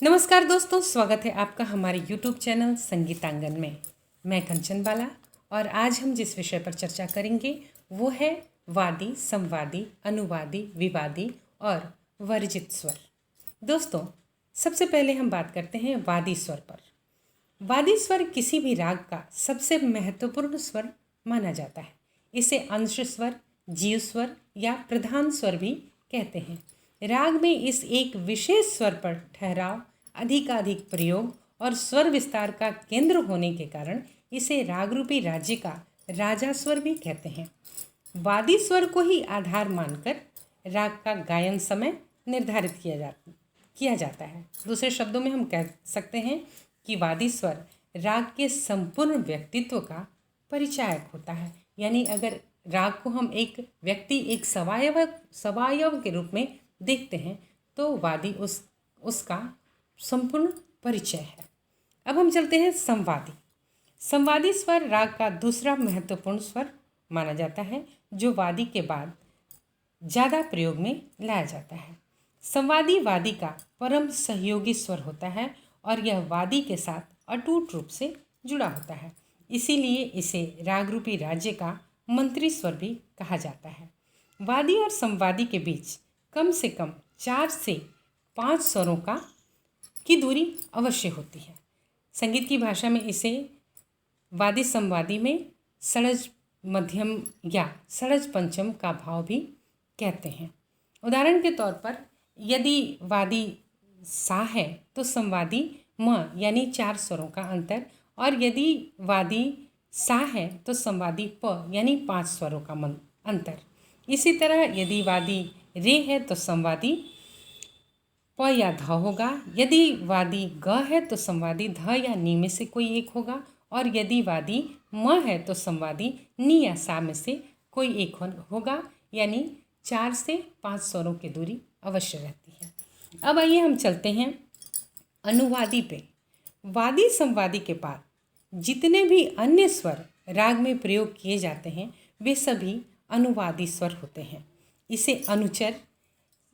नमस्कार दोस्तों, स्वागत है आपका हमारे YouTube चैनल संगीतांगन में। मैं कंचन बाला और आज हम जिस विषय पर चर्चा करेंगे वो है वादी, संवादी, अनुवादी, विवादी और वर्जित स्वर। दोस्तों, सबसे पहले हम बात करते हैं वादी स्वर पर। वादी स्वर किसी भी राग का सबसे महत्वपूर्ण स्वर माना जाता है। इसे अंश स्वर, जीव स्वर या प्रधान स्वर भी कहते हैं। राग में इस एक विशेष स्वर पर ठहराव, अधिकाधिक प्रयोग और स्वर विस्तार का केंद्र होने के कारण इसे राग रूपी राज्य का राजा स्वर भी कहते हैं। वादी स्वर को ही आधार मानकर राग का गायन समय निर्धारित किया जाता है। दूसरे शब्दों में हम कह सकते हैं कि वादी स्वर राग के संपूर्ण व्यक्तित्व का परिचायक होता है। यानी अगर राग को हम एक व्यक्ति, एक सवायव के रूप में देखते हैं तो वादी उसका संपूर्ण परिचय है। अब हम चलते हैं संवादी। संवादी स्वर राग का दूसरा महत्वपूर्ण स्वर माना जाता है जो वादी के बाद ज़्यादा प्रयोग में लाया जाता है। संवादी वादी का परम सहयोगी स्वर होता है और यह वादी के साथ अटूट रूप से जुड़ा होता है। इसीलिए इसे राग रूपी राज्य का मंत्री स्वर भी कहा जाता है। वादी और संवादी के बीच कम से कम 4 से 5 स्वरों की दूरी अवश्य होती है। संगीत की भाषा में इसे वादी संवादी में षड्ज मध्यम या षड्ज पंचम का भाव भी कहते हैं। उदाहरण के तौर पर यदि वादी सा है तो संवादी म यानी 4 स्वरों का अंतर, और यदि वादी सा है तो संवादी प यानी 5 स्वरों का अंतर। इसी तरह यदि वादी रे है तो संवादी प या ध होगा, यदि वादी ग है तो संवादी ध या नी में से कोई एक होगा, और यदि वादी म है तो संवादी नी या सा में से कोई एक होगा। यानी 4 से 5 स्वरों की दूरी अवश्य रहती है। अब आइए हम चलते हैं अनुवादी पे। वादी संवादी के बाद जितने भी अन्य स्वर राग में प्रयोग किए जाते हैं वे सभी अनुवादी स्वर होते हैं। इसे अनुचर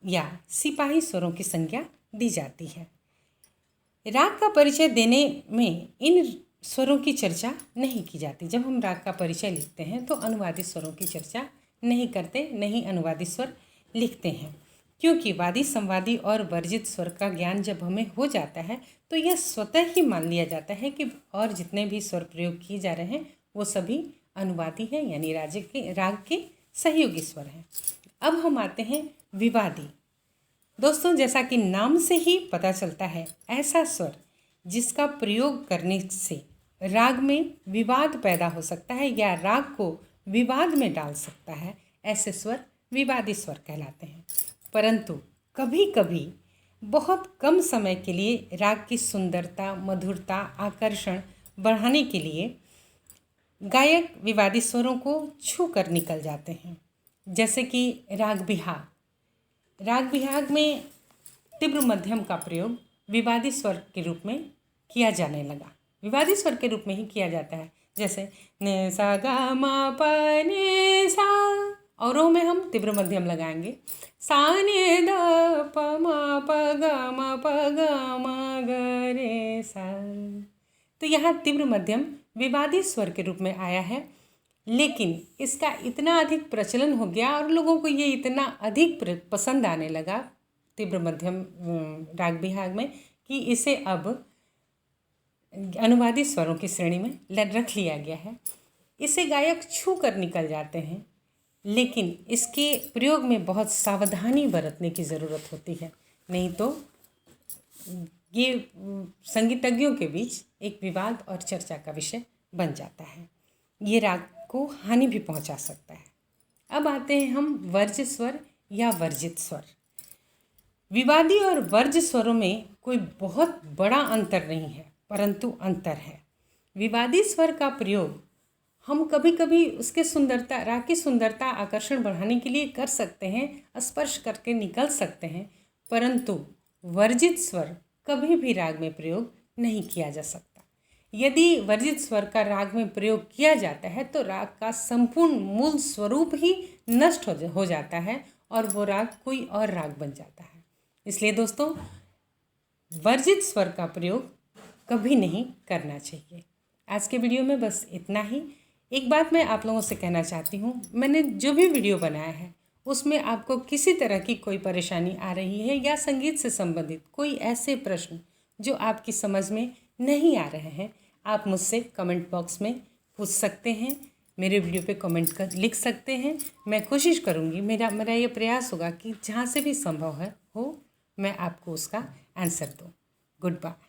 या सिपाही स्वरों की संज्ञा दी जाती है। राग का परिचय देने में इन स्वरों की चर्चा नहीं की जाती। जब हम राग का परिचय लिखते हैं तो अनुवादी स्वरों की चर्चा नहीं करते, नहीं अनुवादी स्वर लिखते हैं, क्योंकि वादी, संवादी और वर्जित स्वर का ज्ञान जब हमें हो जाता है तो यह स्वतः ही मान लिया जाता है कि और जितने भी स्वर प्रयोग किए जा रहे हैं वो सभी अनुवादी हैं, यानी राग के सहयोगी स्वर हैं। अब हम आते हैं विवादी। दोस्तों, जैसा कि नाम से ही पता चलता है, ऐसा स्वर जिसका प्रयोग करने से राग में विवाद पैदा हो सकता है या राग को विवाद में डाल सकता है, ऐसे स्वर विवादी स्वर कहलाते हैं। परंतु कभी कभी बहुत कम समय के लिए राग की सुंदरता, मधुरता, आकर्षण बढ़ाने के लिए गायक विवादी स्वरों को छू कर निकल जाते हैं। जैसे कि राग बिहाग। राग बिहाग में तीव्र मध्यम का प्रयोग विवादी स्वर के रूप में किया जाने लगा। विवादी स्वर के रूप में ही किया जाता है। जैसे ने सा गा मा प ने सा, औरों में हम तीव्र मध्यम लगाएंगे। सा ने द प म प ग म प ग म ग रे सा। तो यहाँ तीव्र मध्यम विवादी स्वर के रूप में आया है, लेकिन इसका इतना अधिक प्रचलन हो गया और लोगों को ये इतना अधिक पसंद आने लगा तीव्र मध्यम राग बिहाग में कि इसे अब अनुवादी स्वरों की श्रेणी में रख लिया गया है। इसे गायक छू कर निकल जाते हैं, लेकिन इसके प्रयोग में बहुत सावधानी बरतने की ज़रूरत होती है, नहीं तो ये संगीतज्ञों के बीच एक विवाद और चर्चा का विषय बन जाता है। ये राग को हानि भी पहुंचा सकता है। अब आते हैं हम वर्ज्य स्वर या वर्जित स्वर। विवादी और वर्ज्य स्वरों में कोई बहुत बड़ा अंतर नहीं है, परंतु अंतर है। विवादी स्वर का प्रयोग हम कभी कभी उसके सुंदरता, राग की सुंदरता, आकर्षण बढ़ाने के लिए कर सकते हैं, स्पर्श करके निकल सकते हैं, परंतु वर्जित स्वर कभी भी राग में प्रयोग नहीं किया जा सकता। यदि वर्जित स्वर का राग में प्रयोग किया जाता है तो राग का संपूर्ण मूल स्वरूप ही नष्ट हो जाता है और वो राग कोई और राग बन जाता है। इसलिए दोस्तों, वर्जित स्वर का प्रयोग कभी नहीं करना चाहिए। आज के वीडियो में बस इतना ही। एक बात मैं आप लोगों से कहना चाहती हूँ, मैंने जो भी वीडियो बनाया है उसमें आपको किसी तरह की कोई परेशानी आ रही है या संगीत से संबंधित कोई ऐसे प्रश्न जो आपकी समझ में नहीं आ रहे हैं, आप मुझसे कमेंट बॉक्स में पूछ सकते हैं, मेरे वीडियो पे कमेंट कर लिख सकते हैं। मैं कोशिश करूँगी, मेरा ये प्रयास होगा कि जहाँ से भी संभव है हो मैं आपको उसका आंसर दूँ। Good bye.